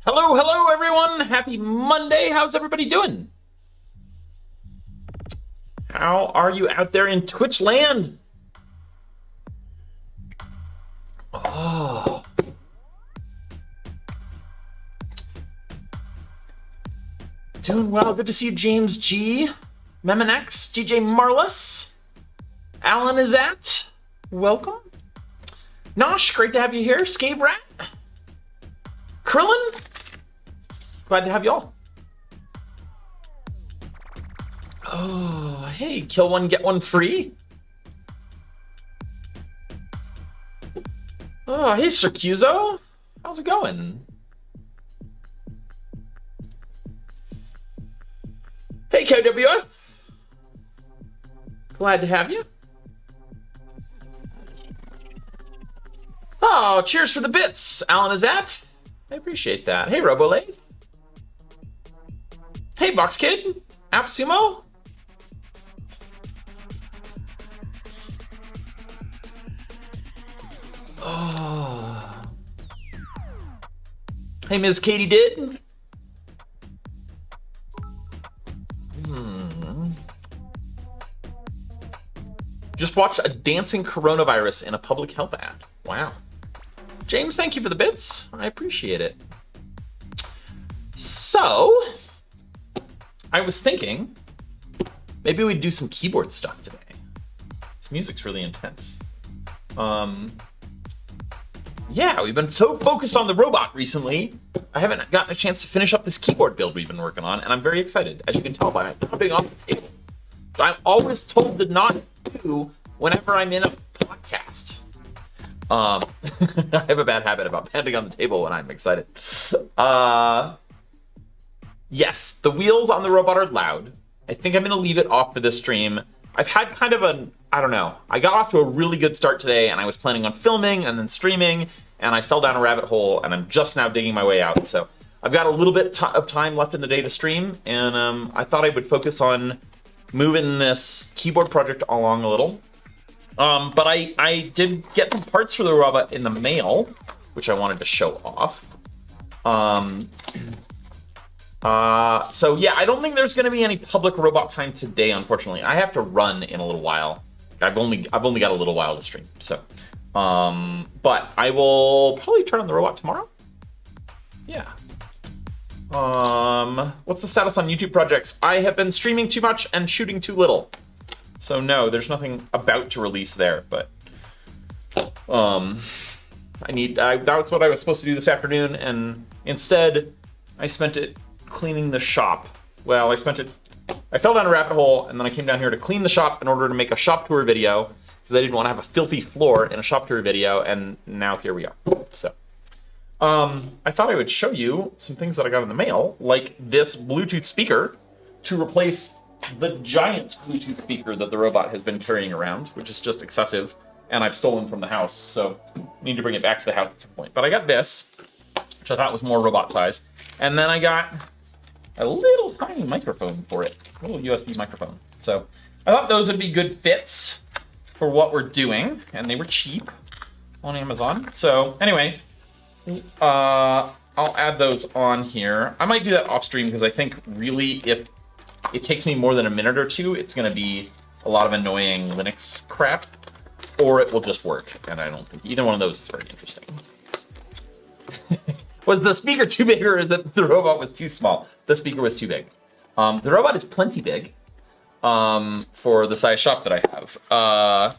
Hello, hello, everyone. Happy Monday. How's everybody doing? How are you out there in Twitch land? Oh. Doing well. Good to see you, James G. Memonex, DJ Marlis. Alan is at. Welcome. Nosh, great to have you here. Scave Rat. Krillin. Glad to have you all. Oh, hey, kill one, get one free. Oh, hey, Circuzo. How's it going? Hey, KWF. Glad to have you. Oh, cheers for the bits. Alan is at. I appreciate that. Hey, Robolay. Hey, Box Kid. AppSumo. Oh. Hey, Ms. Katie did. Just watched a dancing coronavirus in a public health ad. Wow. James, thank you for the bits. I appreciate it. So, I was thinking maybe we'd do some keyboard stuff today. This music's really intense. Yeah, we've been so focused on the robot recently. I haven't gotten a chance to finish up this keyboard build we've been working on, and I'm very excited, as you can tell by my pounding off the table. I'm always told to not do whenever I'm in a podcast. I have a bad habit about pounding on the table when I'm excited. Yes, the wheels on the robot are loud. I think I'm going to leave it off for this stream. I've had kind of I don't know. I got off to a really good start today, and I was planning on filming and then streaming, and I fell down a rabbit hole, and I'm just now digging my way out. So I've got a little bit of time left in the day to stream, and I thought I would focus on moving this keyboard project along a little. But I did get some parts for the robot in the mail, which I wanted to show off. So yeah, I don't think there's going to be any public robot time today, unfortunately. I have to run in a little while. I've only got a little while to stream. So, but I will probably turn on the robot tomorrow. Yeah. What's the status on YouTube projects? I have been streaming too much and shooting too little. So no, there's nothing about to release there, but that was what I was supposed to do this afternoon, and instead I spent it cleaning the shop. Well, I fell down a rabbit hole, and then I came down here to clean the shop in order to make a shop tour video, because I didn't want to have a filthy floor in a shop tour video, and now here we are. So I thought I would show you some things that I got in the mail, like this Bluetooth speaker to replace the giant Bluetooth speaker that the robot has been carrying around, which is just excessive, and I've stolen from the house, so I need to bring it back to the house at some point. But I got this, which I thought was more robot size, and then I got a little tiny microphone for it, a little USB microphone. So I thought those would be good fits for what we're doing, and they were cheap on Amazon. So anyway, I'll add those on here. I might do that off stream, because I think really if it takes me more than a minute or two, it's going to be a lot of annoying Linux crap, or it will just work, and I don't think either one of those is very interesting. Was the speaker too big, or is it the robot was too small? The speaker was too big. The robot is plenty big for the size shop that I have.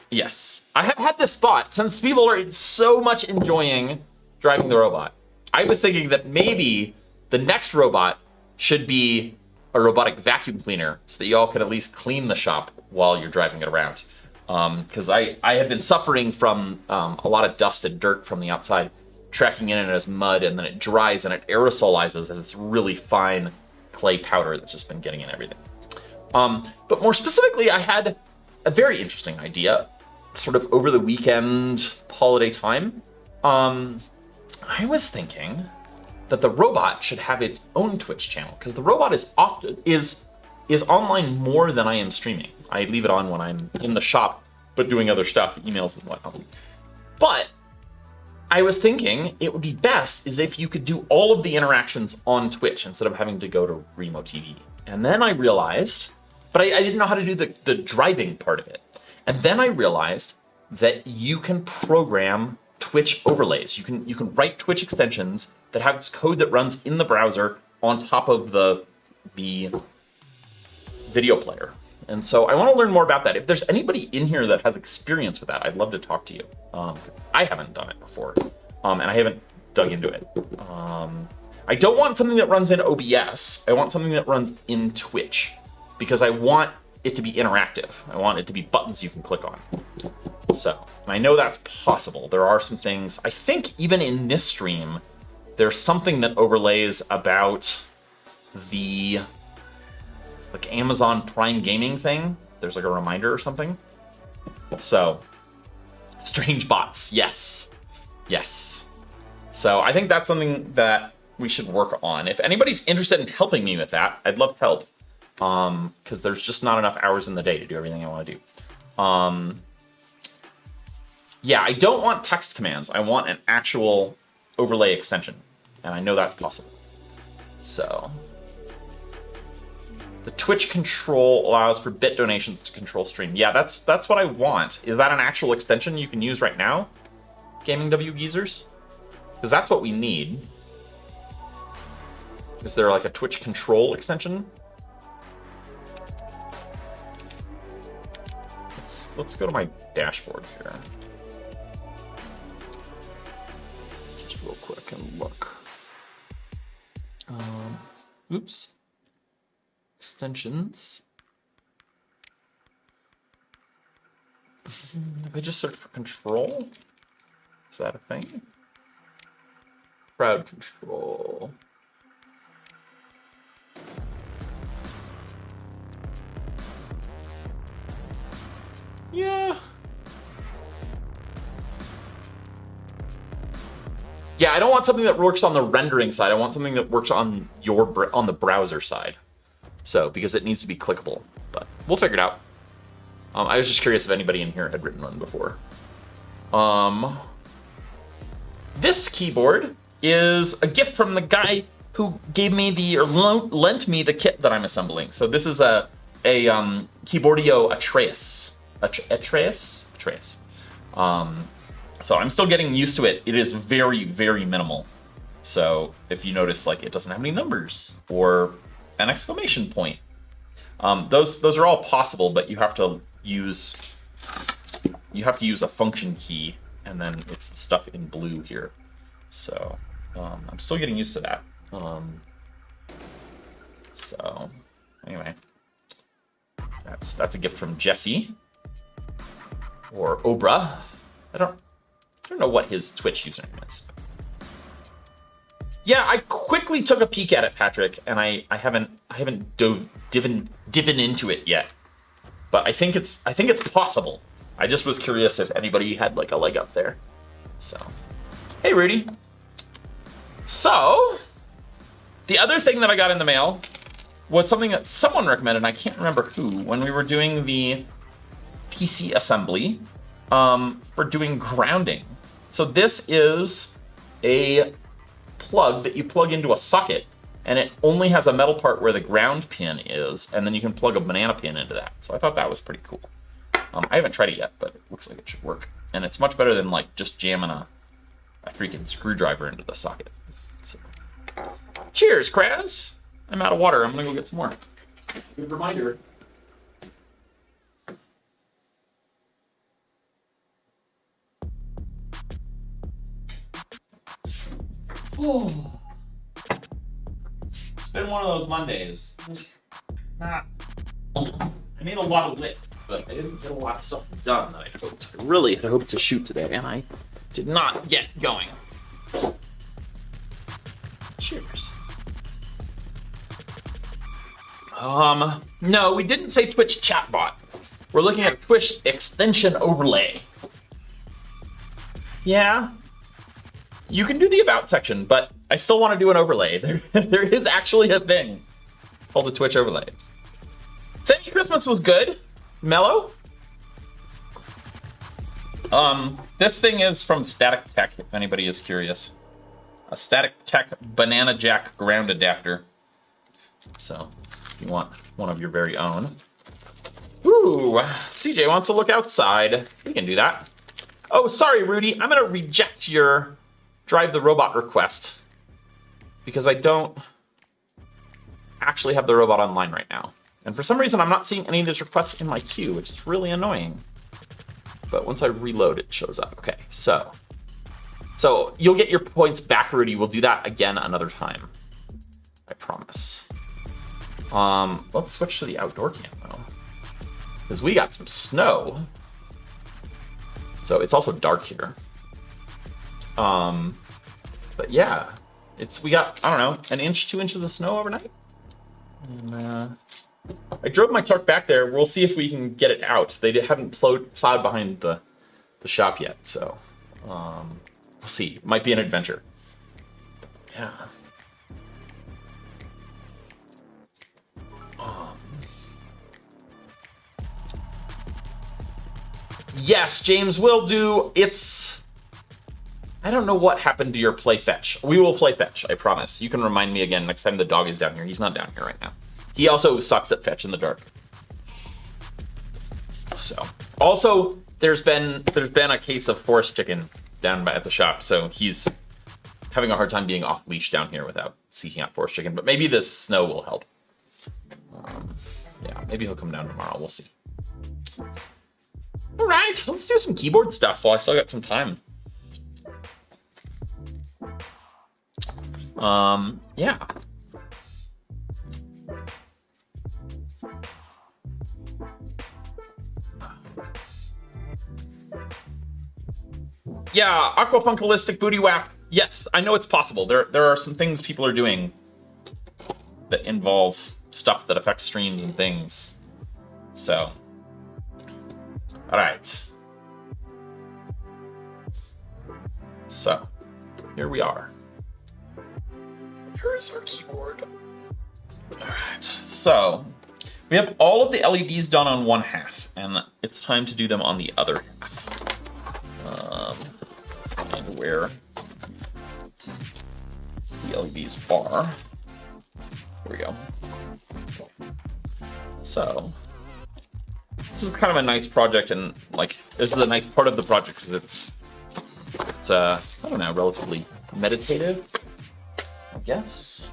Yes. I have had this thought, since people are so much enjoying driving the robot, I was thinking that maybe the next robot should be a robotic vacuum cleaner, so that you all can at least clean the shop while you're driving it around. Because I have been suffering from a lot of dust and dirt from the outside, tracking in it as mud, and then it dries and it aerosolizes as this really fine clay powder that's just been getting in everything. But more specifically, I had a very interesting idea, sort of over the weekend, holiday time. I was thinking that the robot should have its own Twitch channel, because the robot is online more than I am streaming. I leave it on when I'm in the shop, but doing other stuff, emails and whatnot. But I was thinking it would be best is if you could do all of the interactions on Twitch instead of having to go to Remo TV. And then I realized, but I didn't know how to do the driving part of it. And then I realized that you can program Twitch overlays. You can write Twitch extensions that have this code that runs in the browser on top of the video player. And so I want to learn more about that. If there's anybody in here that has experience with that, I'd love to talk to you. I haven't done it before, and I haven't dug into it. I don't want something that runs in OBS. I want something that runs in Twitch because I want it to be interactive. I want it to be buttons you can click on. So, and I know that's possible. There are some things, I think even in this stream, there's something that overlays about the like Amazon Prime Gaming thing. There's like a reminder or something. So, strange bots, yes. Yes. So I think that's something that we should work on. If anybody's interested in helping me with that, I'd love help. Because there's just not enough hours in the day to do everything I want to do. Yeah, I don't want text commands. I want an actual overlay extension. And I know that's possible. So, the Twitch control allows for bit donations to control stream. Yeah, that's what I want. Is that an actual extension you can use right now? Gaming W Geezers? Because that's what we need. Is there like a Twitch control extension? Let's go to my dashboard here. Just real quick and look. Oops. Extensions. If I just search for control, is that a thing? Crowd control. Yeah. Yeah, I don't want something that works on the rendering side. I want something that works on on the browser side. So, because it needs to be clickable, but we'll figure it out. I was just curious if anybody in here had written one before. This keyboard is a gift from the guy who gave me or lent me the kit that I'm assembling. So this is a Keyboardio Atreus. Atreus. So I'm still getting used to it. It is very, very minimal. So if you notice, like, it doesn't have any numbers or an exclamation point. Those are all possible, but you have to use a function key, and then it's the stuff in blue here. So I'm still getting used to that. So anyway, that's a gift from Jesse or Obra. I don't know what his Twitch username is. Yeah, I quickly took a peek at it, Patrick, and I haven't divin into it yet. But I think it's possible. I just was curious if anybody had like a leg up there. So, hey Rudy. So, the other thing that I got in the mail was something that someone recommended, and I can't remember who, when we were doing the PC assembly for doing grounding. So this is a plug that you plug into a socket, and it only has a metal part where the ground pin is, and then you can plug a banana pin into that. So I thought that was pretty cool. I haven't tried it yet, but it looks like it should work. And it's much better than like just jamming a freaking screwdriver into the socket. So, cheers, Kraz. I'm out of water. I'm gonna go get some more. Good reminder. Oh. It's been one of those Mondays. I made a lot of lists, but I didn't get a lot of stuff done that I hoped. I really had hoped to shoot today, and I did not get going. Cheers. No, we didn't say Twitch chatbot. We're looking at Twitch extension overlay. Yeah. You can do the about section, but I still want to do an overlay. There is actually a thing called the Twitch overlay. Sandy Christmas was good. Mellow. This thing is from Static Tech, if anybody is curious. A Static Tech Banana Jack ground adapter. So, if you want one of your very own. Ooh, CJ wants to look outside. We can do that. Oh, sorry, Rudy. I'm going to reject your Drive the Robot request. Because I don't actually have the robot online right now. And for some reason, I'm not seeing any of those requests in my queue, which is really annoying. But once I reload, it shows up. Okay, so you'll get your points back, Rudy. We'll do that again another time. I promise. Let's switch to the outdoor cam, though. Because we got some snow. So it's also dark here. But yeah, we got, I don't know, 1 inch, 2 inches of snow overnight. And I drove my truck back there. We'll see if we can get it out. They haven't plowed behind the shop yet, so we'll see. It might be an adventure. Yeah. Yes, James will do. I don't know what happened to your play fetch. We will play fetch, I promise. You can remind me again next time the dog is down here. He's not down here right now. He also sucks at fetch in the dark. So, also, there's been a case of forest chicken down at the shop, so he's having a hard time being off leash down here without seeking out forest chicken. But maybe this snow will help. Yeah, maybe he'll come down tomorrow. We'll see. All right, let's do some keyboard stuff while I still got some time. Yeah. Yeah, aquafunkalistic booty whap. Yes, I know it's possible. There are some things people are doing that involve stuff that affects streams and things. So, all right. So, here we are. Here is our keyboard. All right, so we have all of the LEDs done on one half, and it's time to do them on the other half. And where the LEDs are. Here we go. So this is kind of a nice project, and like this is a nice part of the project because it's I don't know, relatively meditative, I guess.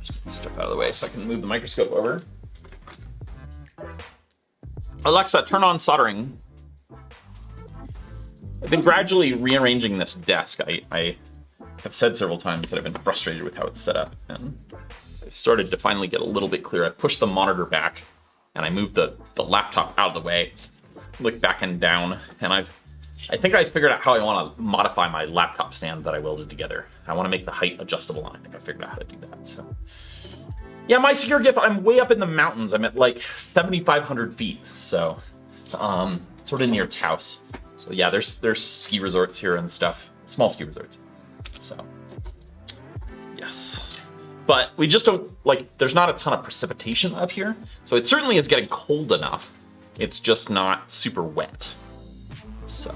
Just move stuff out of the way so I can move the microscope over. Alexa, turn on soldering. I've been gradually rearranging this desk. I have said several times that I've been frustrated with how it's set up, and I've started to finally get a little bit clearer. I pushed the monitor back, and I moved the laptop out of the way, like back and down, and I think I figured out how I want to modify my laptop stand that I welded together. I want to make the height adjustable, and I think I figured out how to do that. So, yeah, my secure gift, I'm way up in the mountains. I'm at like 7,500 feet, so sort of near Taos. So yeah, there's ski resorts here and stuff, small ski resorts. So yes, but we just don't there's not a ton of precipitation up here, so it certainly is getting cold enough. It's just not super wet. So,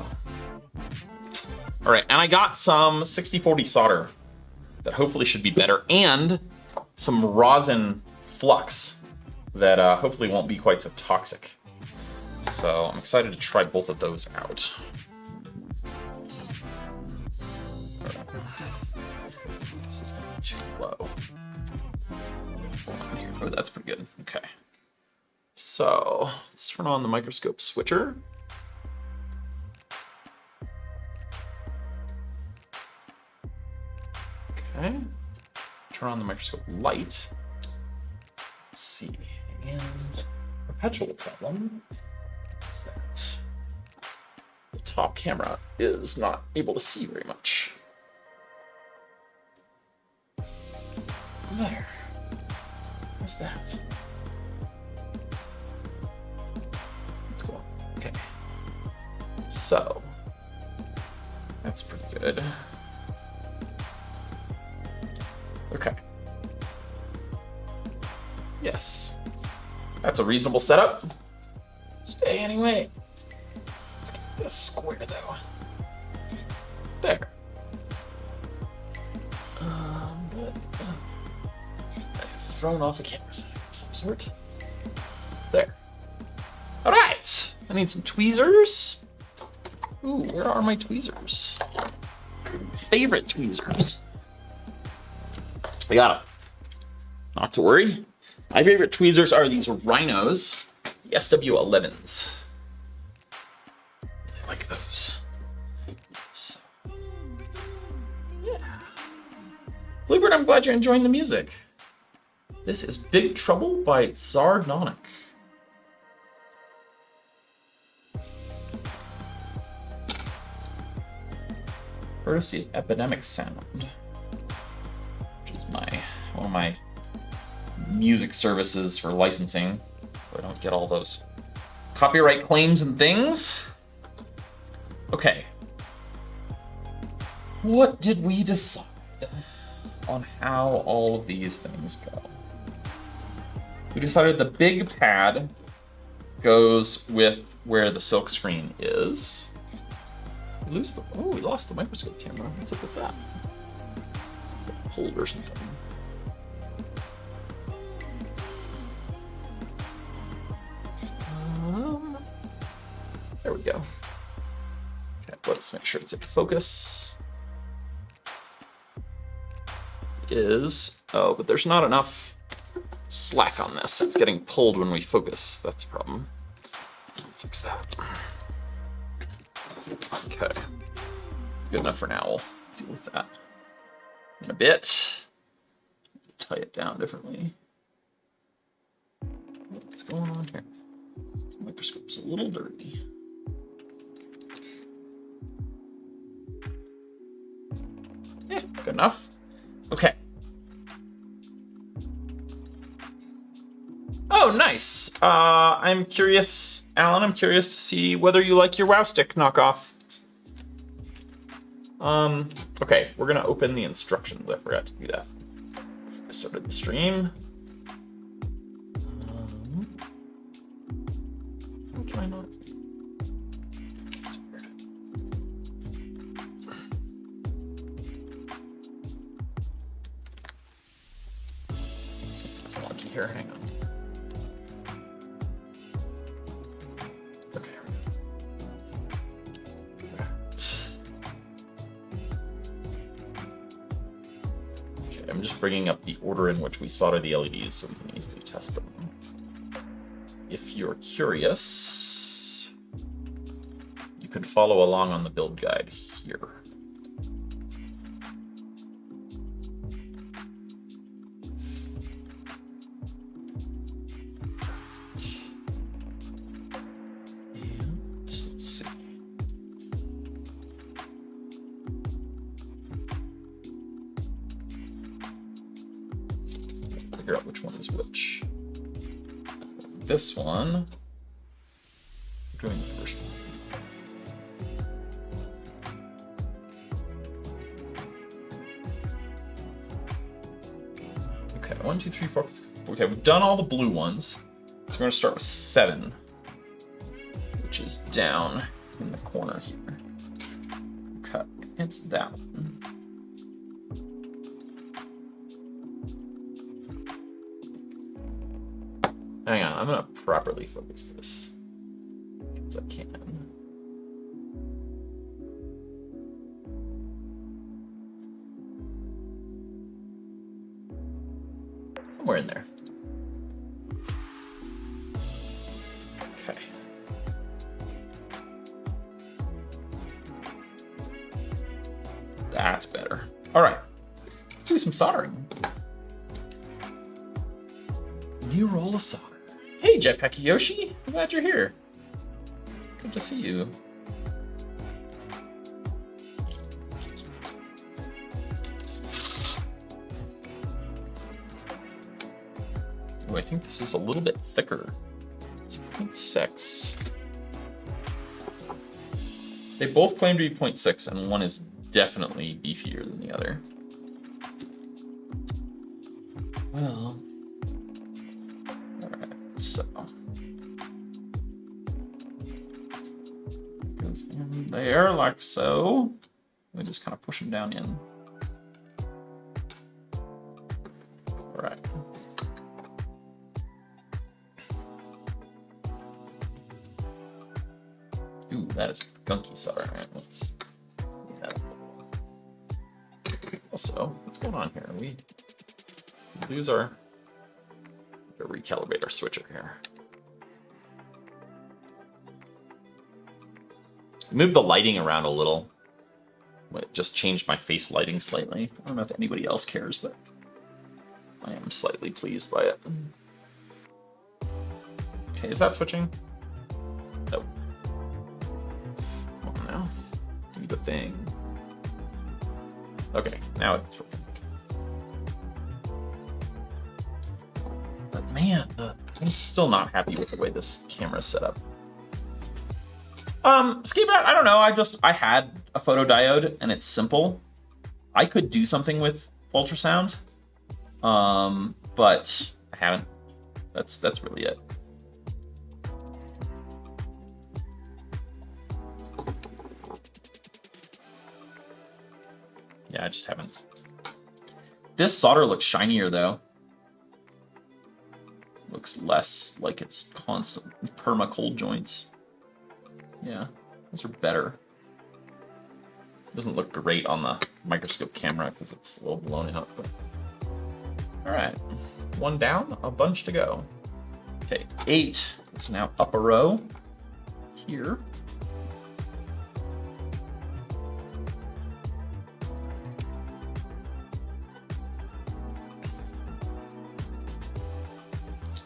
all right, and I got some 60/40 solder that hopefully should be better, and some rosin flux that hopefully won't be quite so toxic. So I'm excited to try both of those out. This is going too low. Oh, that's pretty good. Okay. So let's turn on the microscope switcher. Okay. Turn on the microscope light. Let's see. And perpetual problem. That the top camera is not able to see very much. There. What's that? Let's go. Okay. So that's pretty good. Okay. Yes. That's a reasonable setup. Stay anyway. Let's get this square though. thrown off a camera setting of some sort. There. All right. I need some tweezers. Ooh, where are my tweezers? Favorite tweezers. I got them. Not to worry. My favorite tweezers are these Rhinos, the SW11s. I like those. So, yeah. Bluebird, I'm glad you're enjoying the music. This is Big Trouble by Sardonic. Courtesy of Epidemic Sound, which is one of my music services for licensing, so I don't get all those copyright claims and things. Okay. What did we decide on how all of these things go? We decided the big pad goes with where the silk screen is. We lost the microscope camera. What's up with that? Hold or something. There we go. Okay, let's make sure it's in focus. But there's not enough slack on this. It's getting pulled when we focus. That's the problem. I'll fix that. Okay. It's good enough for now. We'll deal with that in a bit. Tie it down differently. What's going on here? This microscope's a little dirty. Yeah, good enough. Okay. Oh, nice. I'm curious, Alan, I'm curious to see whether you like your WoW stick knockoff. Okay, we're gonna open the instructions. I forgot to do that. I started the stream. Why can I not? That's weird. Something's wonky here, hang on. I'm just bringing up the order in which we solder the LEDs so we can easily test them. If you're curious, you can follow along on the build guide here. And let's see. Figure out which one is which. This one, we're doing the first one. Okay, 1, 2, 3, 4. Okay, we've done all the blue ones. So we're gonna start with 7, which is down in the corner here. Okay, it's that one. Hang on, I'm gonna properly focus this, because I can. Somewhere in there. Okay. That's better. All right, let's do some soldering. New roll of solder. Hey, Jetpack Yoshi, I'm glad you're here. Good to see you. Oh, I think this is a little bit thicker. It's 0.6. They both claim to be 0.6, and one is definitely beefier than the other. Well, all right, so goes in there like so. We just kind of push them down in. All right. Ooh, that is gunky solder iron. Let's leave that. Also, what's going on here? We lose our... recalibrate our switcher here. Move the lighting around a little. It just changed my face lighting slightly. I don't know if anybody else cares, but I am slightly pleased by it. Okay, is that switching? Nope. Come on now. Do the thing. Okay, now it's working. But man, I'm still not happy with the way this camera's set up. Escape out, I don't know. I had a photodiode and it's simple. I could do something with ultrasound, but I haven't. That's really it. Yeah, I just haven't. This solder looks shinier though. Looks less like it's constant perma cold joints. Yeah, those are better. Doesn't look great on the microscope camera because it's a little blown out. But... all right, one down, a bunch to go. Okay, 8 is now up a row here.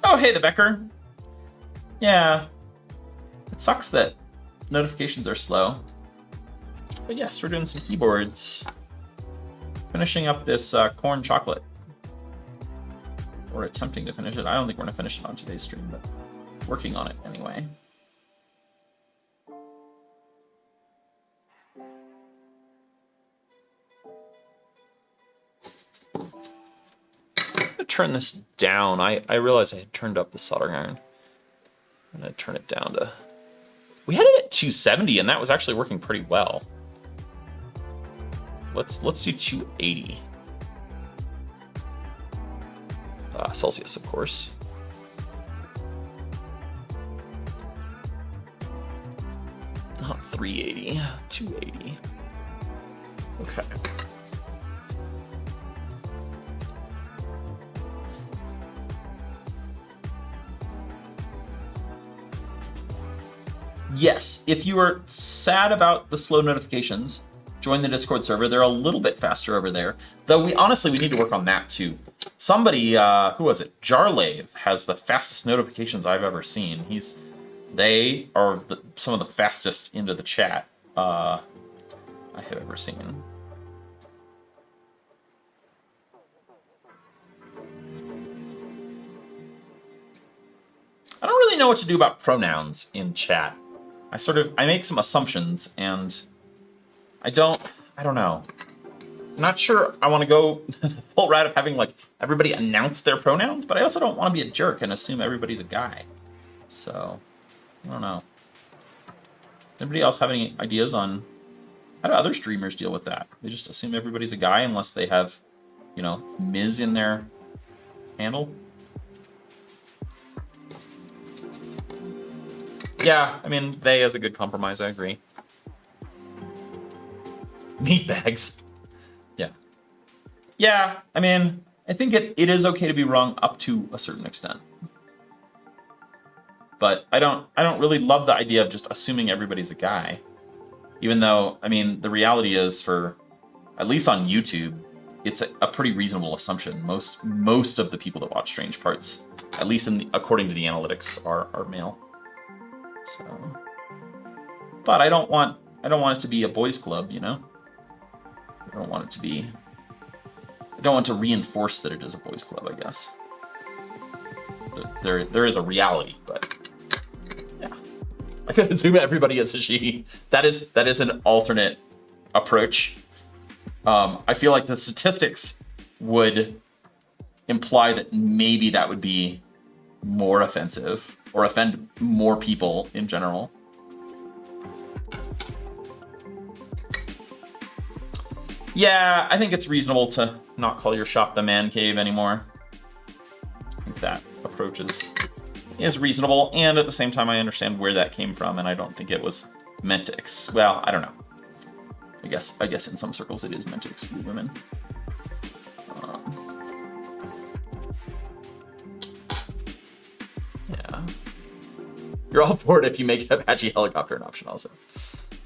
Oh, hey, the Becker. Yeah, it sucks that notifications are slow. But yes, we're doing some keyboards. Finishing up this corn chocolate. Or attempting to finish it. I don't think we're going to finish it on today's stream, but working on it anyway. I'm going to turn this down. I realized I had turned up the soldering iron. I'm going to turn it down to... we had it at 270, and that was actually working pretty well. Let's do 280. Celsius, of course. Not 380, 280. Okay. Yes, if you are sad about the slow notifications, join the Discord server. They're a little bit faster over there. Though we need to work on that too. Somebody, who was it? Jarlave has the fastest notifications I've ever seen. They are some of the fastest into the chat I have ever seen. I don't really know what to do about pronouns in chat. I make some assumptions, and I don't know. I'm not sure I want to go the full route of having like everybody announce their pronouns, but I also don't want to be a jerk and assume everybody's a guy. So, I don't know. Anybody else have any ideas on how do other streamers deal with that? They just assume everybody's a guy unless they have, you know, Ms. in their handle? Yeah, I mean, they as a good compromise, I agree. Meat bags. Yeah. Yeah, I mean, I think it is okay to be wrong up to a certain extent. But I don't really love the idea of just assuming everybody's a guy. Even though, I mean, the reality is for, at least on YouTube, it's a pretty reasonable assumption. Most of the people that watch Strange Parts, at least according to the analytics, are male. So, but I don't want it to be a boys' club, you know. I don't want to reinforce that it is a boys' club, I guess. There is a reality, but yeah, I could assume everybody is a she. That is an alternate approach. I feel like the statistics would imply that maybe that would be more offensive or offend more people in general. Yeah, I think it's reasonable to not call your shop the man cave anymore. I think that approach is reasonable, and at the same time I understand where that came from, and I don't think it was meant to well, I don't know. I guess in some circles it is meant to exclude women. Yeah. You're all for it if you make Apache helicopter an option also.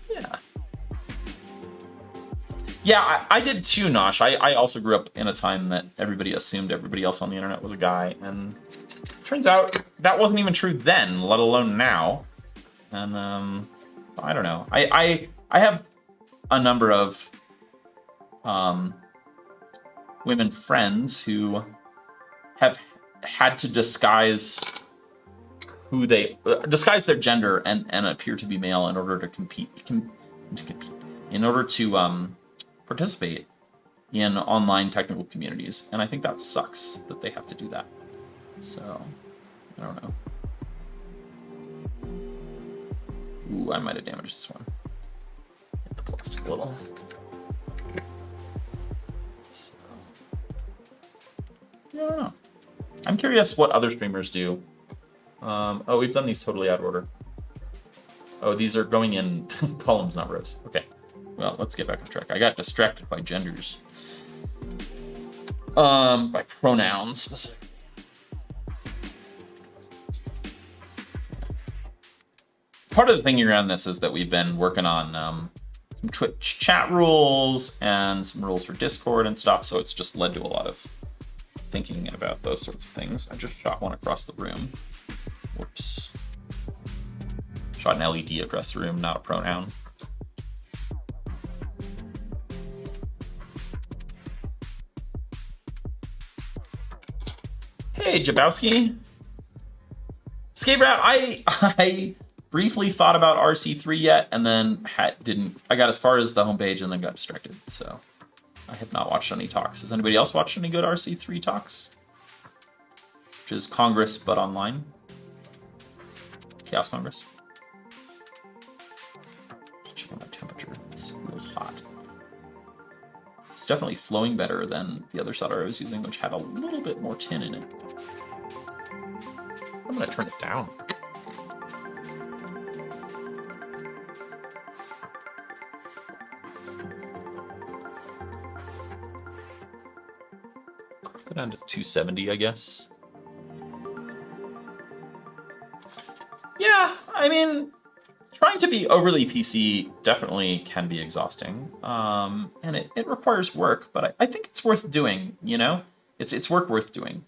Yeah. Yeah, I did too, Nosh. I also grew up in a time that everybody assumed everybody else on the internet was a guy, and turns out that wasn't even true then, let alone now. And I don't know. I have a number of women friends who have had to disguise disguise their gender and appear to be male in order to compete, in order to participate in online technical communities, and I think that sucks that they have to do that. So, I don't know. Ooh, I might have damaged this one. Hit the plastic a little. So, yeah, I don't know. I'm curious what other streamers do. Oh, we've done these totally out of order. Oh, these are going in columns, not rows. Okay. Well, let's get back on track. I got distracted by genders. By pronouns specifically. Part of the thing around this is that we've been working on some Twitch chat rules and some rules for Discord and stuff, so it's just led to a lot of thinking about those sorts of things. I just shot one across the room. Whoops. Shot an LED across the room, not a pronoun. Hey, Jabowski. Escape route. I briefly thought about RC3 yet, and then didn't. I got as far as the homepage and then got distracted. So I have not watched any talks. Has anybody else watched any good RC3 talks? Which is Congress, but online. Chaos Congress. Just checking my temperature. This feels hot. It's definitely flowing better than the other solder I was using, which had a little bit more tin in it. I'm gonna turn it down. Go down to 270, I guess. Yeah, I mean, trying to be overly PC definitely can be exhausting, and it requires work. But I think it's worth doing. You know, it's work worth doing.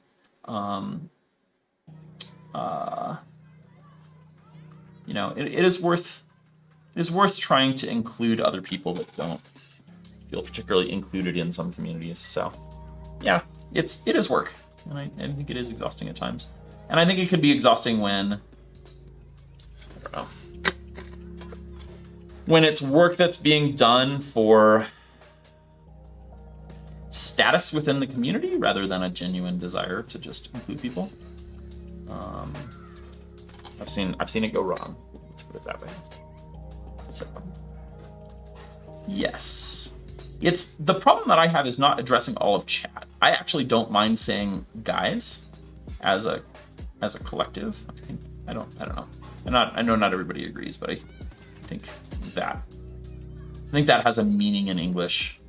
You know, it is worth trying to include other people that don't feel particularly included in some communities. So, yeah, it is work, and I think it is exhausting at times. And I think it could be exhausting when, I don't know, when it's work that's being done for status within the community rather than a genuine desire to just include people. I've seen it go wrong. Let's put it that way. So, yes, it's the problem that I have is not addressing all of chat. I actually don't mind saying guys as a collective. I don't know. I know not everybody agrees, but I think that has a meaning in English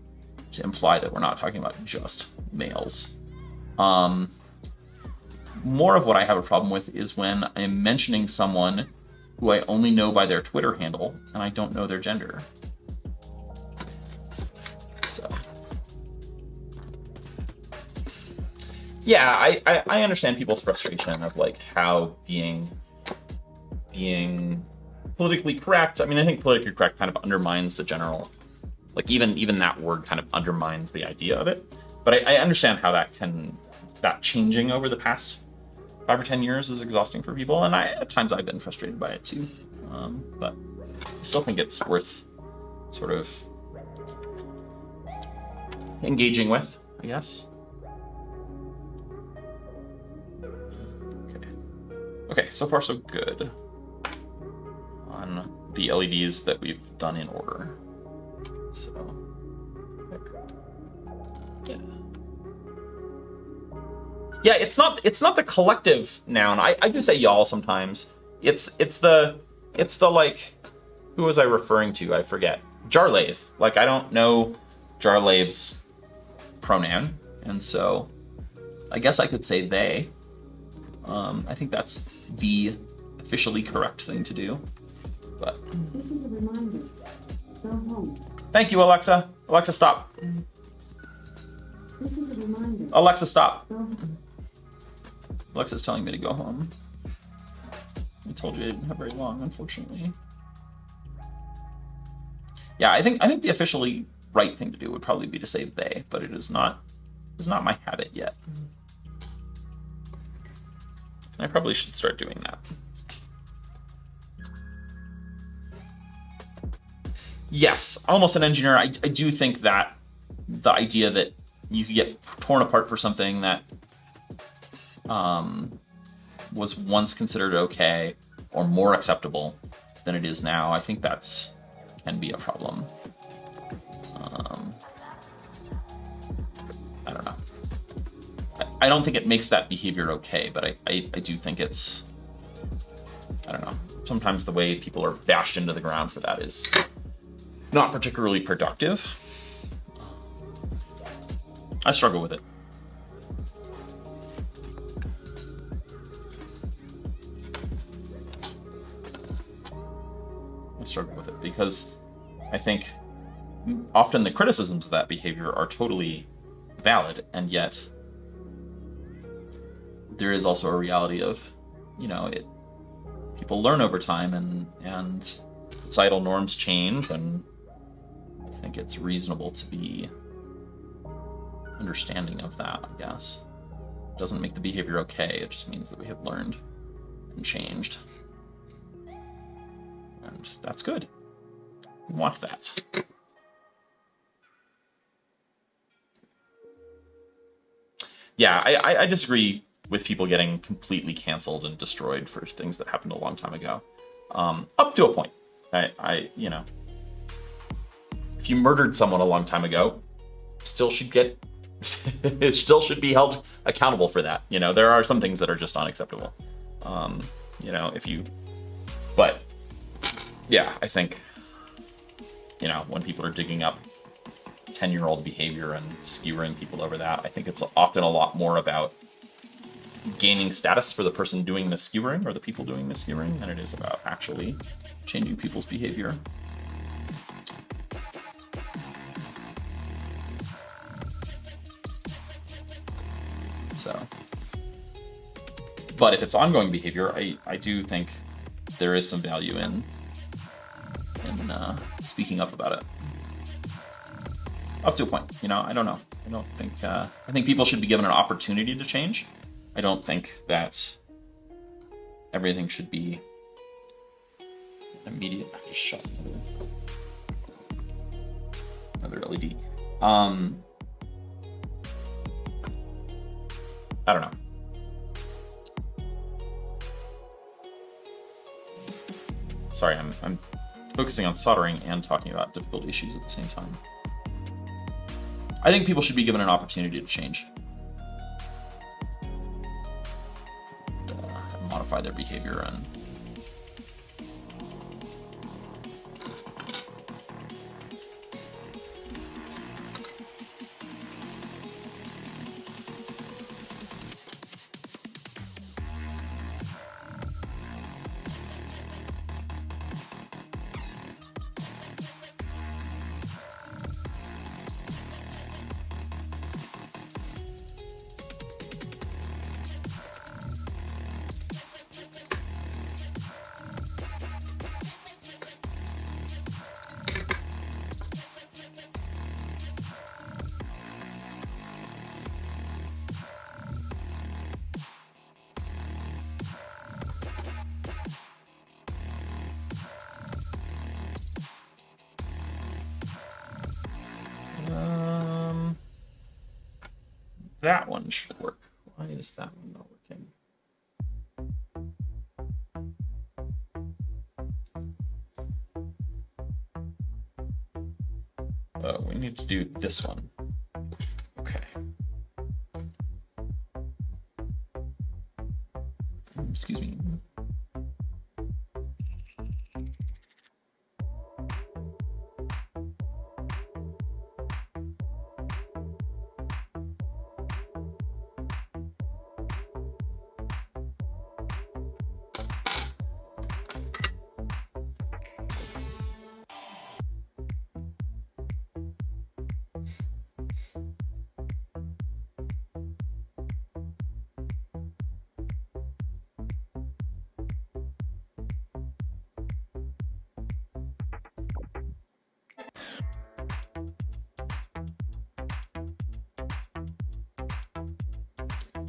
to imply that we're not talking about just males. More of what I have a problem with is when I'm mentioning someone who I only know by their Twitter handle and I don't know their gender. So, yeah, I understand people's frustration of like how being politically correct. I mean, I think politically correct kind of undermines the general, like even that word kind of undermines the idea of it. But I understand how that changing over the past 5 or 10 years is exhausting for people, and at times I've been frustrated by it too. But I still think it's worth sort of engaging with, I guess. Okay, so far so good on the LEDs that we've done in order. So, yeah. Yeah, it's not the collective noun. I do say y'all sometimes. It's the like Who was I referring to? I forget. Jarlave. Like, I don't know Jarlave's pronoun, and so I guess I could say they. I think that's the officially correct thing to do. But this is a reminder. Go home. Thank you, Alexa. Alexa, stop. This is a reminder. Alexa, stop. Go home. Alexa's telling me to go home. I told you I didn't have very long, unfortunately. Yeah, I think the officially right thing to do would probably be to say they, but it is not my habit yet. I probably should start doing that. Yes, almost an engineer. I do think that the idea that you could get torn apart for something that was once considered okay or more acceptable than it is now, I think that's can be a problem. I don't know. I don't think it makes that behavior okay, but I do think it's, I don't know. Sometimes the way people are bashed into the ground for that is not particularly productive. I struggle with it. Because I think often the criticisms of that behavior are totally valid, and yet there is also a reality of, you know, people learn over time, and societal norms change, and I think it's reasonable to be understanding of that, I guess. It doesn't make the behavior okay, it just means that we have learned and changed. And that's good. We want that. Yeah, I disagree with people getting completely canceled and destroyed for things that happened a long time ago. Up to a point. You know, if you murdered someone a long time ago, still should get, it still should be held accountable for that. You know, there are some things that are just unacceptable. You know, but yeah, I think, you know, when people are digging up 10-year-old behavior and skewering people over that, I think it's often a lot more about gaining status for the person doing the skewering or the people doing the skewering than it is about actually changing people's behavior. So, but if it's ongoing behavior, I do think there is some value in speaking up about it. Up to a point, you know, I don't know. I don't think, I think people should be given an opportunity to change. I don't think that everything should be immediate. I just shut another LED. I don't know. Sorry, I'm focusing on soldering and talking about difficult issues at the same time. I think people should be given an opportunity to change. Modify their behavior and that one should work. Why is that one not working? We need to do this one. Okay. Excuse me.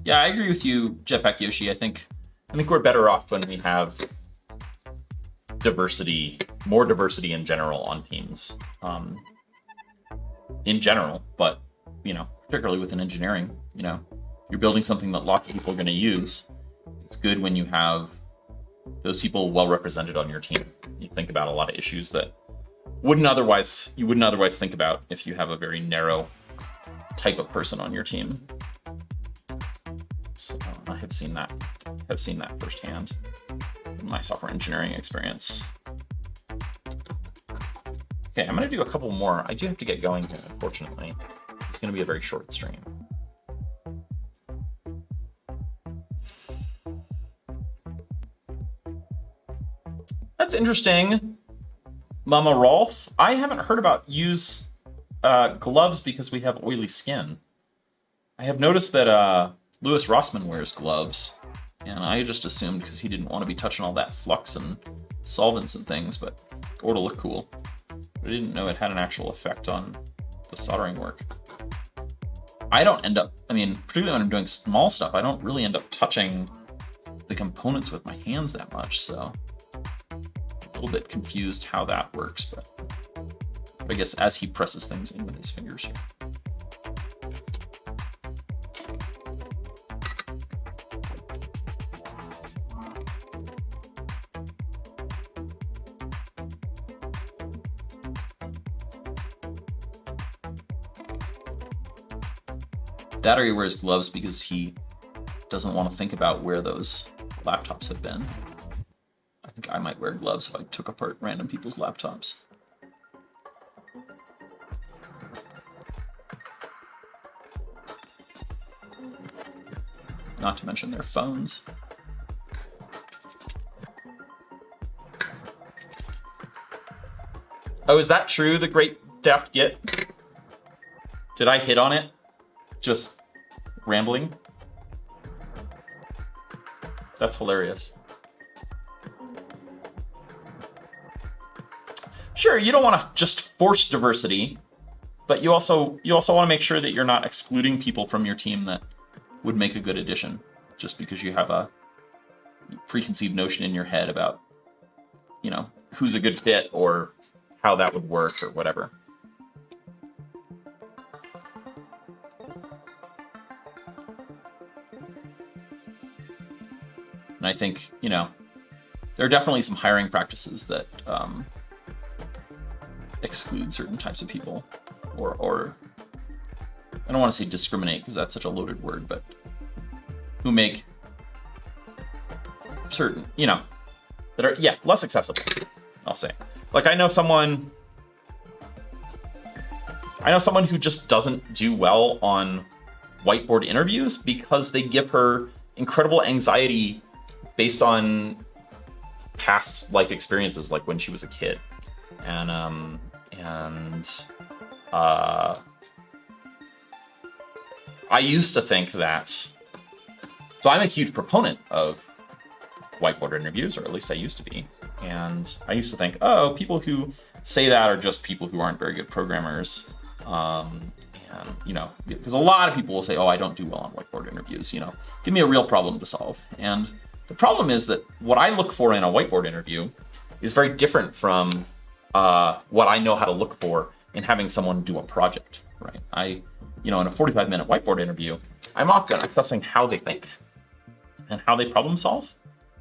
Yeah, I agree with you, Jetpack Yoshi. I think we're better off when we have diversity, more diversity in general on teams. In general, but you know, particularly within engineering, you know, you're building something that lots of people are going to use. It's good when you have those people well represented on your team. You think about a lot of issues that you wouldn't otherwise think about if you have a very narrow type of person on your team. So I have seen that firsthand in my software engineering experience. Okay, I'm gonna do a couple more. I do have to get going here, unfortunately. It's gonna be a very short stream. That's interesting, Mama Rolf. I haven't heard about use gloves because we have oily skin. I have noticed that Louis Rossmann wears gloves, and I just assumed because he didn't want to be touching all that flux and solvents and things, or to look cool. I didn't know it had an actual effect on the soldering work. I don't end up, particularly when I'm doing small stuff, I don't really end up touching the components with my hands that much, so I'm a little bit confused how that works, but I guess as he presses things in with his fingers here. That or he wears gloves because he doesn't want to think about where those laptops have been. I think I might wear gloves if I took apart random people's laptops. Not to mention their phones. Oh, is that true, the great Daft Git? Did I hit on it? Just rambling? That's hilarious. Sure, you don't want to just force diversity, but you also want to make sure that you're not excluding people from your team that would make a good addition, just because you have a preconceived notion in your head about, you know, who's a good fit or how that would work or whatever. And I think, you know, there are definitely some hiring practices that exclude certain types of people, or I don't want to say discriminate because that's such a loaded word, but who make certain, you know, that are, yeah, less accessible, I'll say. Like I know someone who just doesn't do well on whiteboard interviews because they give her incredible anxiety based on past life experiences, like when she was a kid. And I used to think that, so I'm a huge proponent of whiteboard interviews, or at least I used to be. And I used to think, oh, people who say that are just people who aren't very good programmers. And, you know, because a lot of people will say, oh, I don't do well on whiteboard interviews, you know, give me a real problem to solve. And the problem is that what I look for in a whiteboard interview is very different from what I know how to look for in having someone do a project, right? You know, in a 45-minute whiteboard interview, I'm often assessing how they think and how they problem solve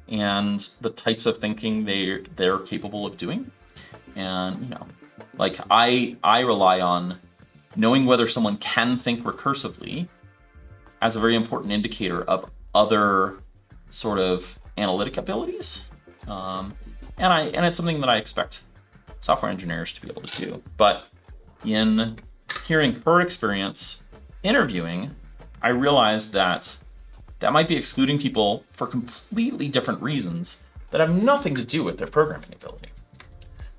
and the types of thinking they're capable of doing. And, you know, like I rely on knowing whether someone can think recursively as a very important indicator of other sort of analytic abilities. And it's something that I expect software engineers to be able to do. But in hearing her experience interviewing, I realized that might be excluding people for completely different reasons that have nothing to do with their programming ability.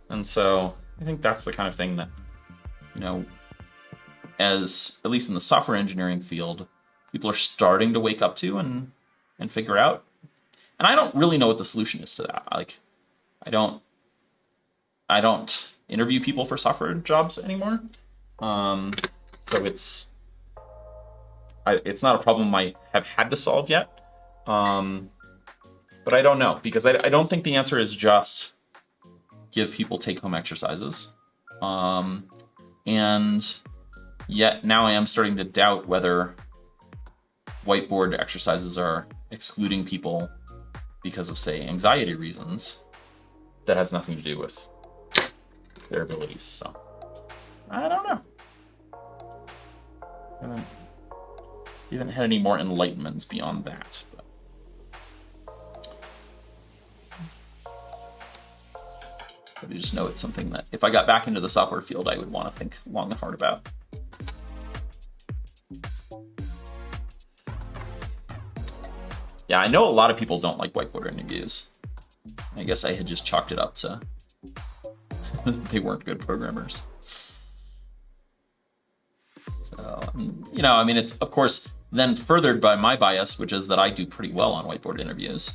And so I think that's the kind of thing that, you know, as at least in the software engineering field, people are starting to wake up to and figure out. And I don't really know what the solution is to that. Like, I don't interview people for software jobs anymore. So it's, it's not a problem I have had to solve yet. But I don't know, because I don't think the answer is just give people take-home exercises. And yet now I am starting to doubt whether whiteboard exercises are excluding people because of, say, anxiety reasons. That has nothing to do with their abilities, so I don't know. I haven't had any more enlightenments beyond that. But I just know it's something that if I got back into the software field, I would want to think long and hard about. Yeah, I know a lot of people don't like whiteboard interviews. I guess I had just chalked it up to they weren't good programmers. So, you know, I mean, it's of course then furthered by my bias, which is that I do pretty well on whiteboard interviews,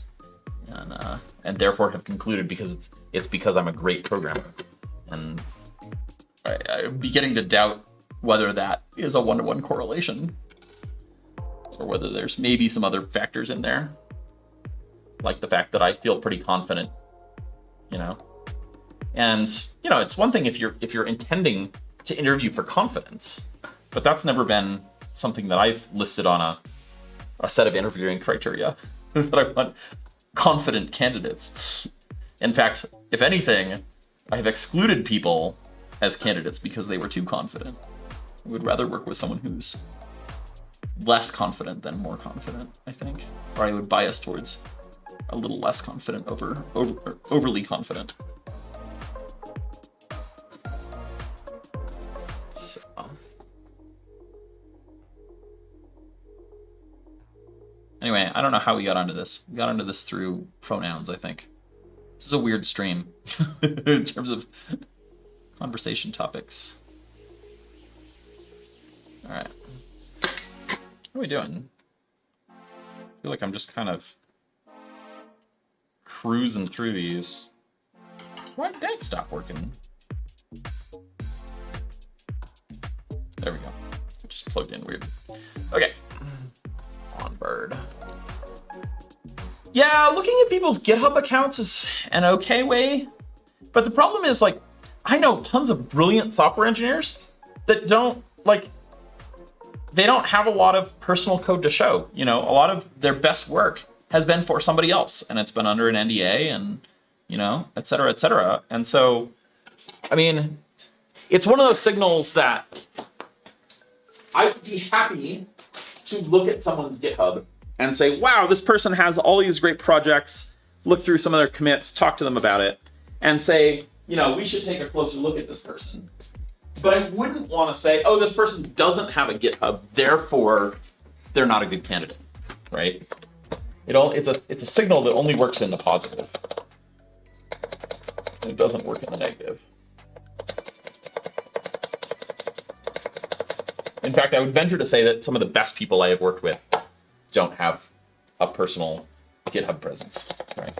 and therefore have concluded it's because I'm a great programmer, and I'm beginning to doubt whether that is a one-to-one correlation, or whether there's maybe some other factors in there, like the fact that I feel pretty confident, you know. And you know, it's one thing if you're intending to interview for confidence, but that's never been something that I've listed on a set of interviewing criteria that I want confident candidates. In fact, if anything, I have excluded people as candidates because they were too confident. I would rather work with someone who's less confident than more confident, I think. Or I would bias towards a little less confident over overly confident. So. Anyway, I don't know how we got onto this. We got onto this through pronouns, I think. This is a weird stream in terms of conversation topics. All right. What are we doing? I feel like I'm just kind of cruising through these. Why did that stop working? There we go. It just plugged in weird. Okay. On bird. Yeah, looking at people's GitHub accounts is an okay way, but the problem is, like, I know tons of brilliant software engineers that don't, like, they don't have a lot of personal code to show. You know, a lot of their best work has been for somebody else, and it's been under an NDA and, you know, et cetera, et cetera. And so, I mean, it's one of those signals that I would be happy to look at someone's GitHub and say, wow, this person has all these great projects, look through some of their commits, talk to them about it, and say, you know, we should take a closer look at this person. But I wouldn't want to say, oh, this person doesn't have a GitHub, therefore they're not a good candidate, right? It's a signal that only works in the positive. It doesn't work in the negative. In fact, I would venture to say that some of the best people I have worked with don't have a personal GitHub presence, right?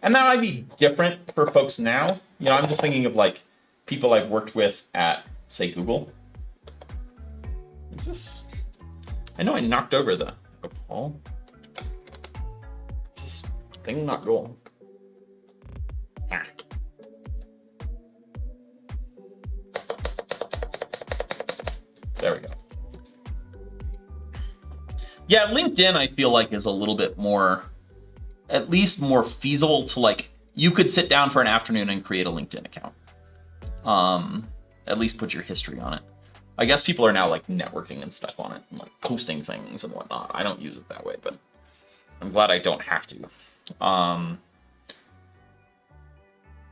And that might be different for folks now. You know, I'm just thinking of like people I've worked with at, say, Google. Is this? I know I knocked over the ball. Is this thing not going? Ah. There we go. Yeah, LinkedIn, I feel like, is a little bit more, at least more feasible to, like, you could sit down for an afternoon and create a LinkedIn account. At least put your history on it. I guess people are now, like, networking and stuff on it, and, like, posting things and whatnot. I don't use it that way, but I'm glad I don't have to.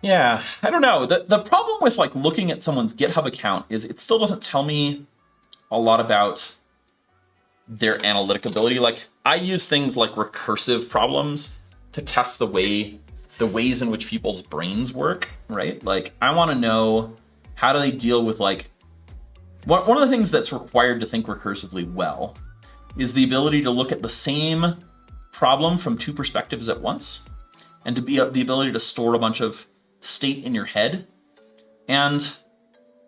Yeah, I don't know. The problem with, like, looking at someone's GitHub account is it still doesn't tell me a lot about their analytic ability. Like, I use things like recursive problems to test the ways in which people's brains work, right? Like, I want to know, how do they deal with, like, one of the things that's required to think recursively well is the ability to look at the same problem from two perspectives at once, and to be the ability to store a bunch of state in your head. And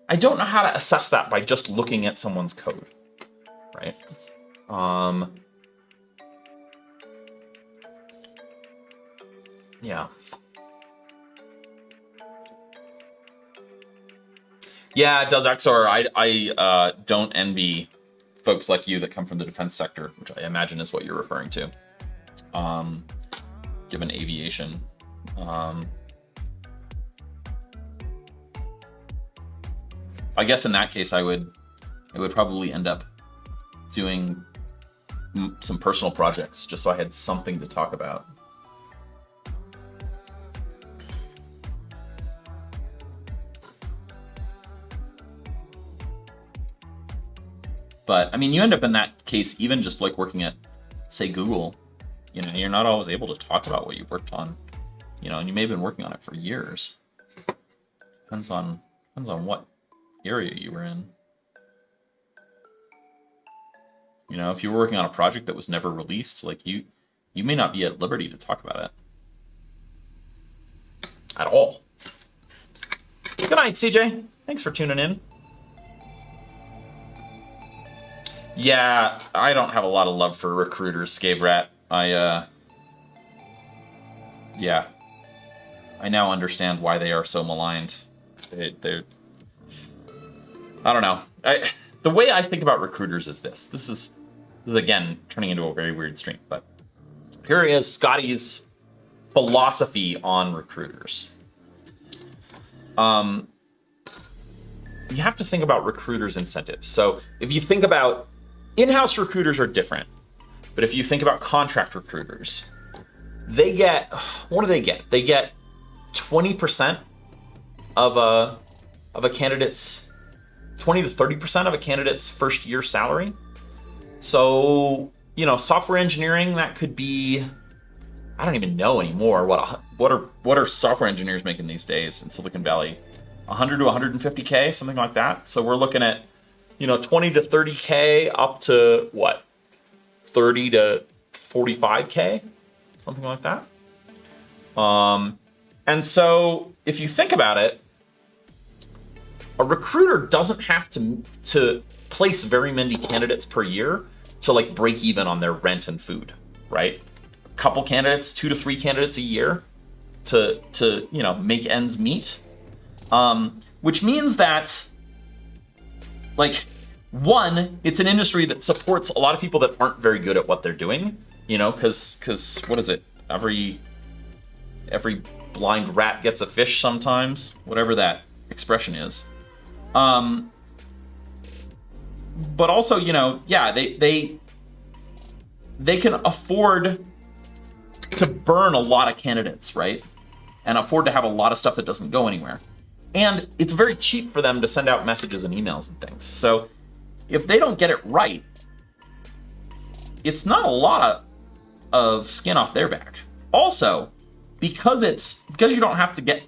I don't know how to assess that by just looking at someone's code, right? Yeah. Yeah, it does, XR. I don't envy folks like you that come from the defense sector, which I imagine is what you're referring to, given aviation. I guess in that case, I would probably end up doing some personal projects just so I had something to talk about. But I mean, you end up in that case, even just like working at, say, Google, you know, you're not always able to talk about what you've worked on, you know, and you may have been working on it for years. Depends on what area you were in. You know, if you were working on a project that was never released, like you may not be at liberty to talk about it at all. Good night, CJ. Thanks for tuning in. Yeah, I don't have a lot of love for recruiters, Scabrat. Yeah. I now understand why they are so maligned. They're I don't know. The way I think about recruiters is this. This is again turning into a very weird stream, but here is Scotty's philosophy on recruiters. You have to think about recruiters' incentives. So if you think about in-house recruiters are different, but if you think about contract recruiters, they get, what do they get? They get 20% of a candidate's, 20 to 30% of a candidate's first year salary. So, you know, software engineering, that could be, I don't even know anymore what are software engineers making these days in Silicon Valley? 100 to 150K, something like that. So we're looking at, you know, 20 to 30K up to what? 30 to 45K, something like that. And so if you think about it, a recruiter doesn't have to place very many candidates per year to like break even on their rent and food, right? A couple candidates, 2 to 3 candidates a year to you know, make ends meet. Which means that, like, one, it's an industry that supports a lot of people that aren't very good at what they're doing, you know, because what is it? Every blind rat gets a fish sometimes, whatever that expression is. But also, you know, yeah, they can afford to burn a lot of candidates, right? And afford to have a lot of stuff that doesn't go anywhere. And it's very cheap for them to send out messages and emails and things. So if they don't get it right, it's not a lot of skin off their back. Also, because you don't have to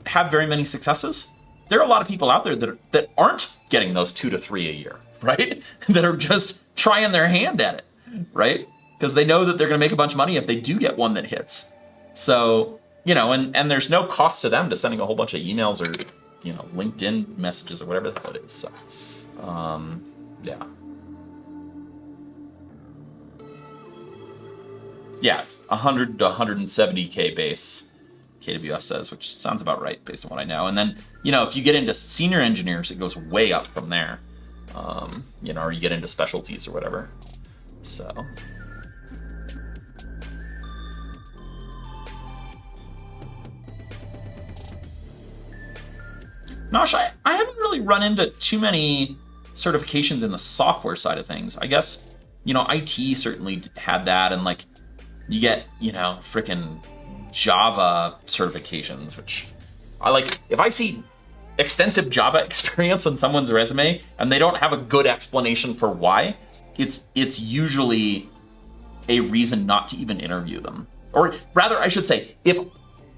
have very many successes, there are a lot of people out there that aren't getting those 2 to 3 a year, right? That are just trying their hand at it, right? Because they know that they're going to make a bunch of money if they do get one that hits. So, you know, and there's no cost to them to sending a whole bunch of emails or, you know, LinkedIn messages or whatever the hell it is. So, yeah. Yeah, 100 to 170K base, KWS says, which sounds about right based on what I know. And then, you know, if you get into senior engineers, it goes way up from there. You know, or you get into specialties or whatever. So... Nosh, I haven't really run into too many certifications in the software side of things. I guess, you know, IT certainly had that, and like you get, you know, frickin' Java certifications, which I like. If I see extensive Java experience on someone's resume and they don't have a good explanation for why, it's usually a reason not to even interview them. Or rather, I should say, if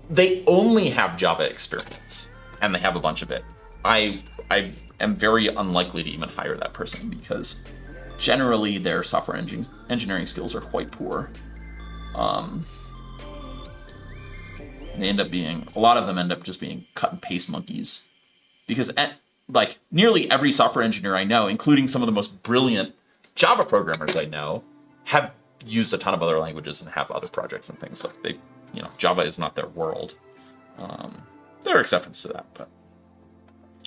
they only have Java experience and they have a bunch of it, I am very unlikely to even hire that person because generally their software engineering skills are quite poor. They end up being, a lot of them end up just being cut and paste monkeys. Because like nearly every software engineer I know, including some of the most brilliant Java programmers I know, have used a ton of other languages and have other projects and things. So they, you know, Java is not their world. There are exceptions to that, but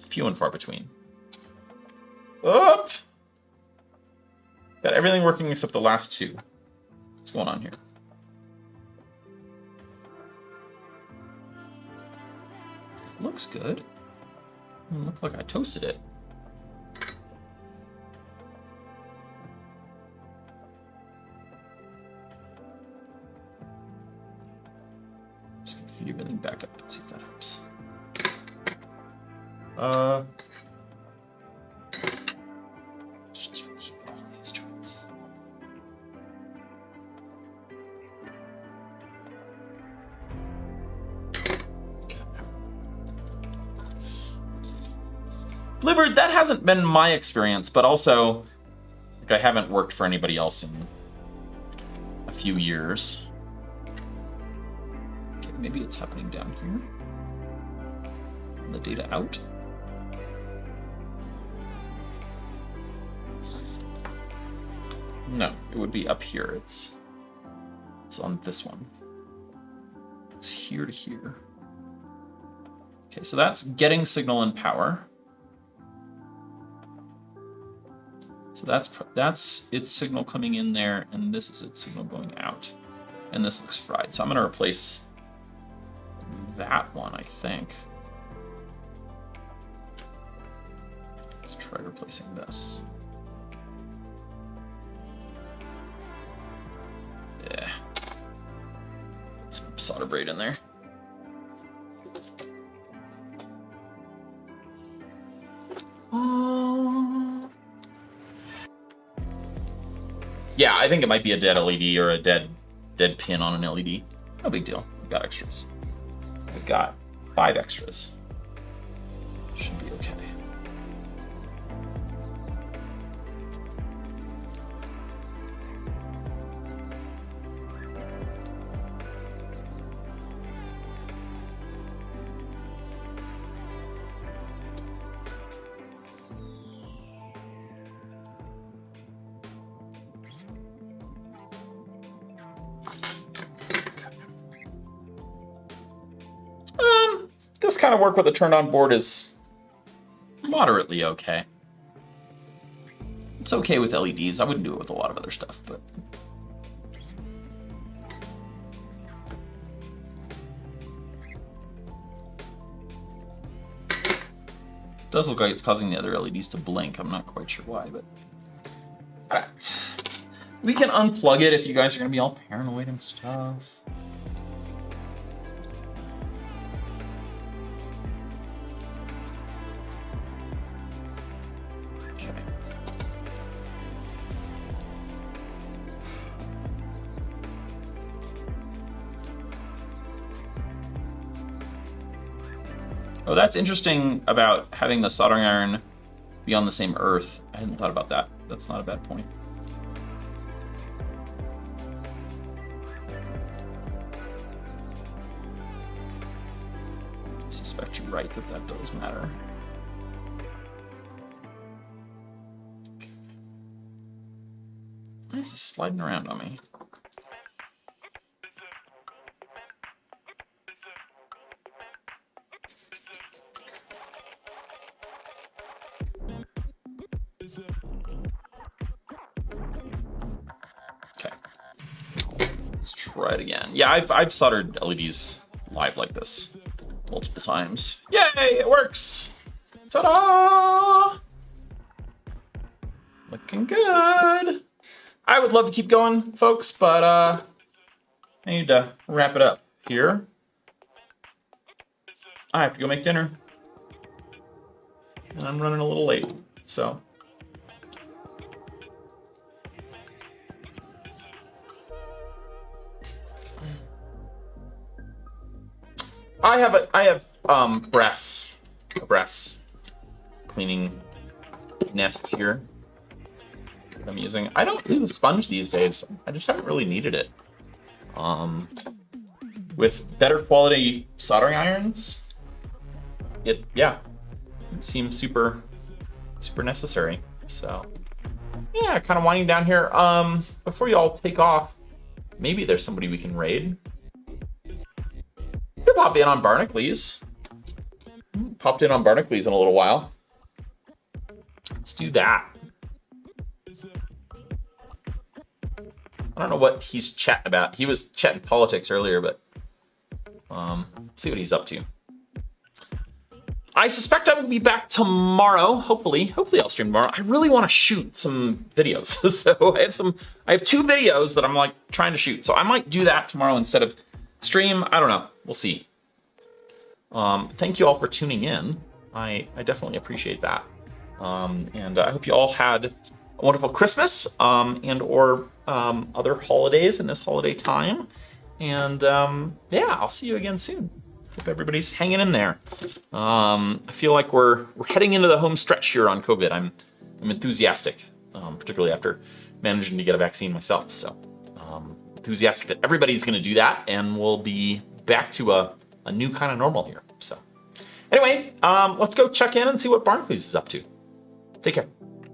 few and far between. Up. Got everything working except the last two. What's going on here? Looks good. Looks like I toasted it. Just gonna heat everything back up and see if that helps. Let's just reheat all of these joints. Blizzard, that hasn't been my experience, but also like, I haven't worked for anybody else in a few years. Okay, maybe it's happening down here. The data out. No, it would be up here. It's on this one. It's here to here. Okay, so that's getting signal and power. So that's its signal coming in there, and this is its signal going out. And this looks fried. So I'm going to replace that one, I think. Let's try replacing this. Yeah. Put some solder braid in there. Yeah, I think it might be a dead LED or a dead pin on an LED. No big deal. I've got extras. I've got 5 extras. Should be okay. This kind of work with a turned-on board is moderately okay. It's okay with LEDs. I wouldn't do it with a lot of other stuff, but... It does look like it's causing the other LEDs to blink. I'm not quite sure why, but... Alright. We can unplug it if you guys are going to be all paranoid and stuff. Oh, that's interesting about having the soldering iron be on the same earth. I hadn't thought about that. That's not a bad point. I suspect you're right that that does matter. Why is this sliding around on me? Try it again. Yeah, I've soldered LEDs live like this multiple times. Yay, it works! Ta-da! Looking good. I would love to keep going, folks, but I need to wrap it up here. I have to go make dinner. And I'm running a little late, so... I have a brass cleaning nest here that I'm using. I don't use a sponge these days. I just haven't really needed it. With better quality soldering irons, it's seem super necessary. So yeah, kind of winding down here. Before you all take off, maybe there's somebody we can raid. Could pop in on Barnacules. Popped in on Barnacules in a little while. Let's do that. I don't know what he's chatting about. He was chatting politics earlier, but see what he's up to. I suspect I will be back tomorrow. Hopefully I'll stream tomorrow. I really want to shoot some videos. So I have 2 videos that I'm like trying to shoot. So I might do that tomorrow instead of stream. I don't know. We'll see. Thank you all for tuning in. I definitely appreciate that. And I hope you all had a wonderful Christmas and or other holidays in this holiday time. And yeah, I'll see you again soon. Hope everybody's hanging in there. I feel like we're heading into the home stretch here on COVID. I'm enthusiastic, particularly after managing to get a vaccine myself. So enthusiastic that everybody's going to do that, and we'll be back to a new kind of normal here. So anyway, let's go check in and see what Barnacules is up to. Take care.